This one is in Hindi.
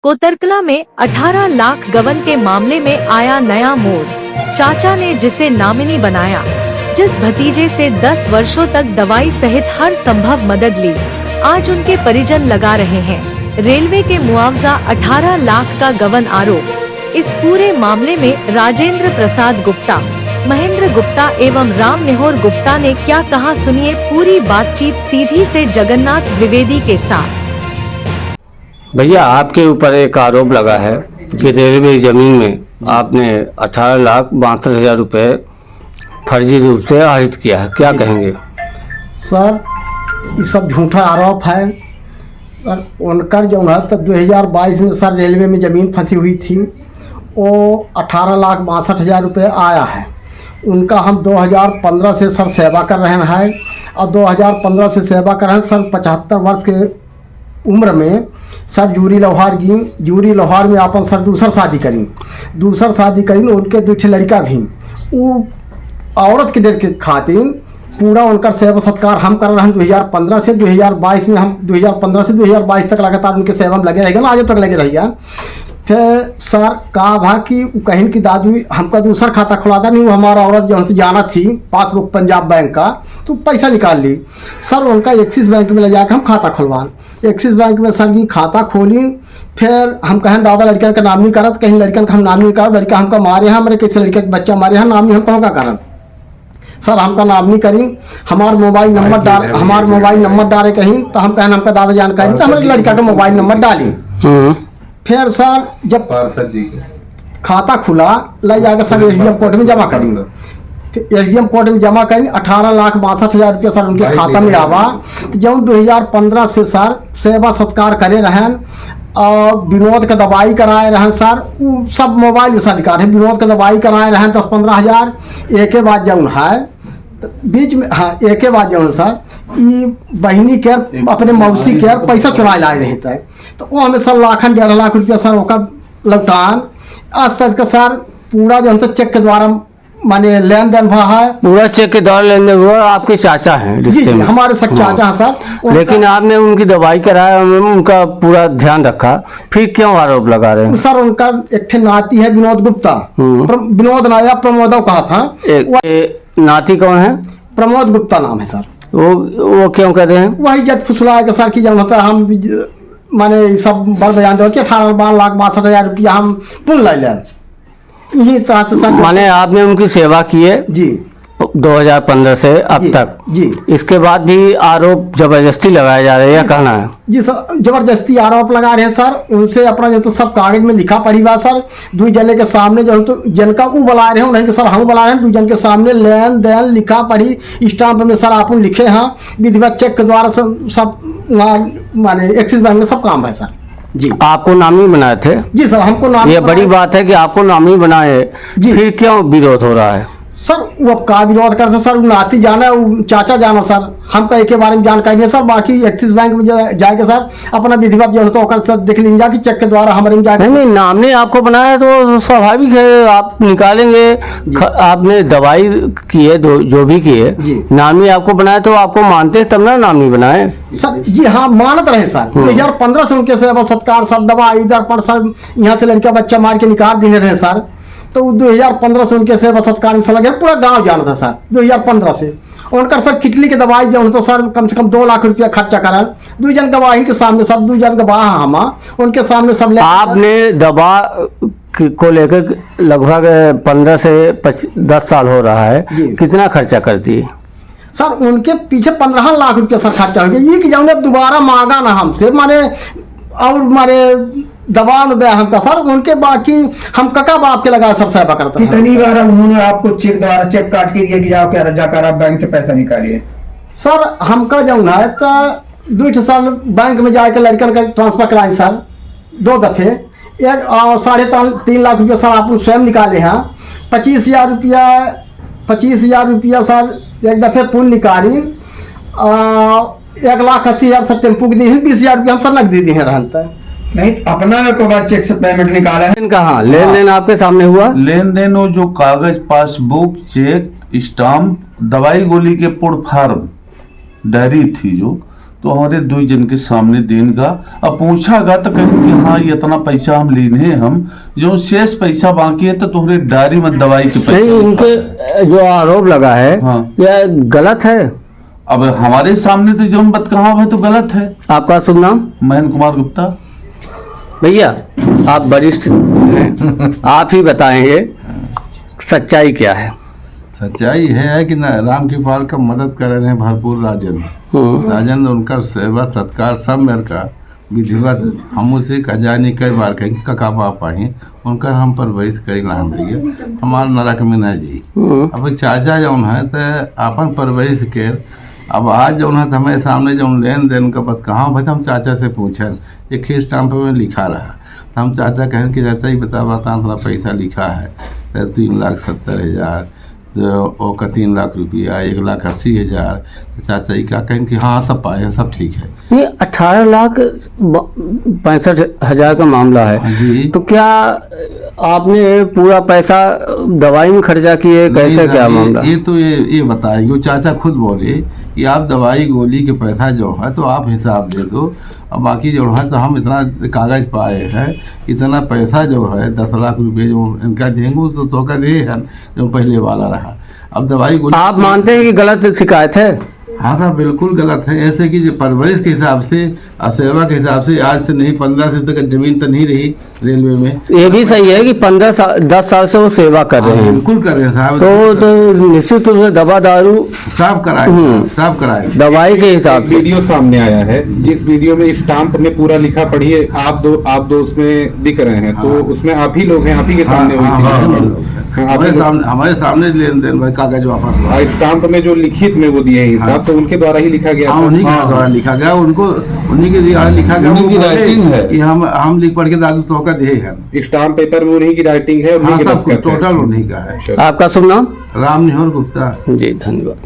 कोतरकला में 18 लाख गबन के मामले में आया नया मोड़। चाचा ने जिसे नामिनी बनाया, जिस भतीजे से 10 वर्षों तक दवाई सहित हर संभव मदद ली, आज उनके परिजन लगा रहे हैं रेलवे के मुआवजा 18 लाख का गबन आरोप। इस पूरे मामले में राजेंद्र प्रसाद गुप्ता, महेंद्र गुप्ता एवं राम निहोर गुप्ता ने क्या कहा, सुनिए पूरी बातचीत सीधी से जगन्नाथ द्विवेदी के साथ। भैया, आपके ऊपर एक आरोप लगा है कि रेलवे जमीन में आपने 18,62,000 रुपए फर्जी रूप से आहरित किया है, क्या कहेंगे? सर, ये सब झूठा आरोप है सर। उनका जो है तो 2022 में सर रेलवे में ज़मीन फंसी हुई थी, वो 18,62,000 रुपये आया है। उनका हम 2015 से सर सेवा कर रहे हैं और 2015 से सेवा कर रहे हैं सर। 75 वर्ष के उम्र में सर जूरी लोहार में अपन सर दूसर शादी करी उनके 2 लड़का भी। वो औरत के डर के खातिर पूरा उनका सेवा सत्कार हम कर रहे हैं 2015 से 2022 में। हम 2015 से 2022 तक लगातार उनके सेवा में लगे रहेगा, आज तक लगे रहिए। फिर सर कहा भा कि कहीं की दादी हमका दूसरा खाता खुलाता नहीं, वो हमारा औरत जो हमसे जाना थी पासबुक पंजाब बैंक का, तो पैसा निकाल ली सर। उनका एक्सिस बैंक में ले जाकर हम खाता खुलवान, एक्सिस बैंक में सर की खाता खोली। फिर हम कहें दादा लड़कियों का नाम नहीं करत, कहीं लड़कियों का हम नाम नहीं करत, लड़का हमका मारे हैं, हमारे कैसे लड़के बच्चा मारे हैं, नाम नहीं हम कहों का करत सर। हमका नाम नहीं करी, हमारा मोबाइल नंबर डाले कहीं, तो हम कहें हमका दादा जानकारी, तो हमारे लड़का का मोबाइल नंबर डाली। फिर सर जब खाता खुला ले जाकर सर एसडीएम कोर्ट में जमा करी। एसडीएम कोर्ट में जमा करी 18,62,000 रुपया सर उनके खाता में आवा। तो जब 2015 से सर सेवा सत्कार करे रहन और विनोद का दवाई कराए रहन सर, सब मोबाइल में सर रिकॉर्ड है। विनोद का दवाई कराए रहन 10-15 हज़ार। एक के बाद जब है बीच में, हाँ एक के बाद जो सर ये बहनी के अपने मौसी के पैसा चुराए लाए रहता है, तो वो हमें सर 1.5 लाख रुपया सर ओका लौटान आस-पास का सर पूरा जो हमसे चेक के द्वारा माने लेन देन हुआ है। पूरा चेक के द्वारा लेन देन हुआ। आपके चाचा हैं रिश्ते में? हमारे सब चाचा हैं सर। लेकिन आपने उनकी दवाई कराया, उनका पूरा ध्यान रखा, फिर क्यों आरोप लगा रहे हैं? सर उनका एक नाती है विनोद गुप्ता, विनोद नाया प्रमोद कहा था। नाती कौन है? प्रमोद गुप्ता नाम है सर। वो क्यों कर रहे हैं? वही जब फुसला के सर की जब होता है, हम माने सब बड़ बयान दो कि 18,62,000 रुपया हम पुन ले लें। यही तरह से सर माने आपने उनकी सेवा की है जी 2015 से अब तक जी। इसके बाद भी आरोप जबरदस्ती लगाया जा रहा है, या कहना है? जी सर, जबरदस्ती आरोप लगा रहे हैं सर। उनसे अपना जो तो सब कागज में लिखा पड़ी बा सर। 2 जने के सामने जो तो जिनका वो बुला रहे हैं उन्हें सर हम बुला रहे हैं, 2 जन के सामने लेन देन लिखा पड़ी, स्टाम्प में सर आप लिखे हैं, विधिवत चेक के द्वारा सब माने एक्सिस बैंक में सब काम है सर जी। आपको नामी बनाए थे? जी सर, हमको नामी। ये बड़ी बात है कि आपको नामी बनाए, फिर क्यों विरोध हो रहा है? सर वो अब का विरोध करते सर, नाती जाना चाचा जाना सर, हमका एक के बारे में जानकारी नहीं सर। बाकी एक्सिस बैंक में जाके सर अपना विधिवत जो तो सर देख लीजिए कि चेक के द्वारा हमारे में जाके। नहीं, नामने आपको बनाया तो स्वाभाविक है, आप निकालेंगे। आपने दवाई की है, जो भी की है, नामी आपको बनाया तो आपको मानते तब ना नामी बनाए सर। जी हाँ, मानत रहे सर। 2015 से उनके सेवा सत्कार सर, दवा इधर पर सर यहाँ से लड़का बच्चा मार के निकाल देने रहे सर। तो 2015 से उनके सेवा सत्कार में लगे, पूरा गांव जाना था सर 2015 से। उनका सर किटली के दवाई जो तो सर कम से कम 2 लाख रुपया खर्चा करा। 2 जन गवाह के सामने सब, 2 जन गवाह हम उनके सामने सब ले। आपने दवा को लेकर लगभग 15 से 10 साल हो रहा है, कितना खर्चा करती है सर? उनके पीछे 15 लाख रुपया सर खर्चा हो गया। ये कि जब दोबारा मांगा ना हमसे माने और मारे दवा न दे हमका सर, उनके बाकी हम कका बाप के लगा सर सेवा करते हैं। कितनी बार उन्होंने आपको चेक काट के दिया कि जाकर आप बैंक से पैसा निकालिए? सर हमका जो है तो 2 साल बैंक में जाके लड़कन का ट्रांसफर कराए सर 2 दफे। एक और 3.5 लाख रुपया सर आप स्वयं निकाले हैं। 25,000 रुपया सर एक दफे पुन निकाली। 1,80,000 सर टेम्पू की दी है। 20,000 रुपया हम सर नकदी दी है रहता है। नहीं, अपना को बार चेक से पेमेंट निकाला है। कहाँ लेन देन आपके सामने हुआ? लेन देन वो जो कागज, पासबुक, चेक, स्टाम्प, दवाई गोली के पुर फार्म, डायरी थी जो तो हमारे दो जन के सामने देनगा अब पूछागा तो कहीं कि हाँ ये इतना पैसा हम लेने हैं, हम जो शेष पैसा बाकी है तो तुम्हारे डायरी में दवाई के नहीं, पैसे। उनके जो आरोप लगा है हाँ। यह गलत है। अब हमारे सामने तो जो बात कहा है तो गलत है। आपका शुभ नाम? महेंद्र कुमार गुप्ता। भैया आप वरिष्ठ हैं, आप ही बताएंगे सच्चाई क्या है। सच्चाई है कि ना राम कृपाल का मदद कर रहे हैं भरपूर राजन। राजन उनका सेवा सत्कार सब मेरे का विधिवत हम उसे खजानी कई बार कहीं कका पापा ही उनका हम परवरिश कई नाम भैया हमारे नरक में न जी। अब चाचा जौन है तो अपन परवरिश के अब आज जौन है तो हमारे सामने जौन लेन देन का बात कहाँ भाई हम चाचा से पूछन ये खीस स्टाम्प में लिखा रहा तो हम चाचा कहें कि चाचा ही बता थोड़ा पैसा लिखा है तो 3,70,000 तो का 3 लाख रुपया 1,80,000 तो चाचा जी क्या कहें कि हाँ सब पाए हैं सब ठीक है। ये 18,65,000 का मामला है जी। तो क्या आपने पूरा पैसा दवाई में खर्चा किए, कैसे नहीं, क्या मामला? ये तो ये बताइए वो चाचा खुद बोले कि आप दवाई गोली के पैसा जो है तो आप हिसाब दे दो और बाकी जो है तो हम इतना कागज पाए हैं इतना पैसा जो है 10 लाख रुपए जो इनका देंगे तो का दे है जो पहले वाला रहा। अब दवाई गोली आप मानते हैं कि गलत शिकायत है? हाँ साहब बिल्कुल गलत है। ऐसे कि जो परवरिश के हिसाब से और सेवा के हिसाब से आज से नहीं 15 से तक जमीन तो नहीं रही रेलवे में। ये भी सही है कि 10 साल से वो सेवा कर रहे हैं, बिल्कुल कर रहे हैं साहब। तो निश्चित रूप से दवा दारू साफ कराए साफ कराए दवाई के हिसाब से। वीडियो सामने आया है जिस वीडियो में स्टाम्प में पूरा लिखा पढ़िए आप दो उसमें दिख रहे हैं तो उसमें आप ही लोग हैं, आप ही के सामने हुई थी। हमारे सामने लेन देन भाई कागज वापस लो। स्टाम्प में जो लिखित में वो दिए हैं हिसाब तो उनके द्वारा ही लिखा गया। उन्हीं के द्वारा लिखा गया उनको उन्हीं के द्वारा लिखा गया उन्हीं की राइटिंग है कि हम लिख पढ़ के दादू तो का दे है स्टाम्प पेपर में उन्हीं की राइटिंग है, उन्हीं के सब दस्तखत है। टोटल उन्हीं का है। आपका शुभ नाम? राम निहोर गुप्ता। जी धन्यवाद।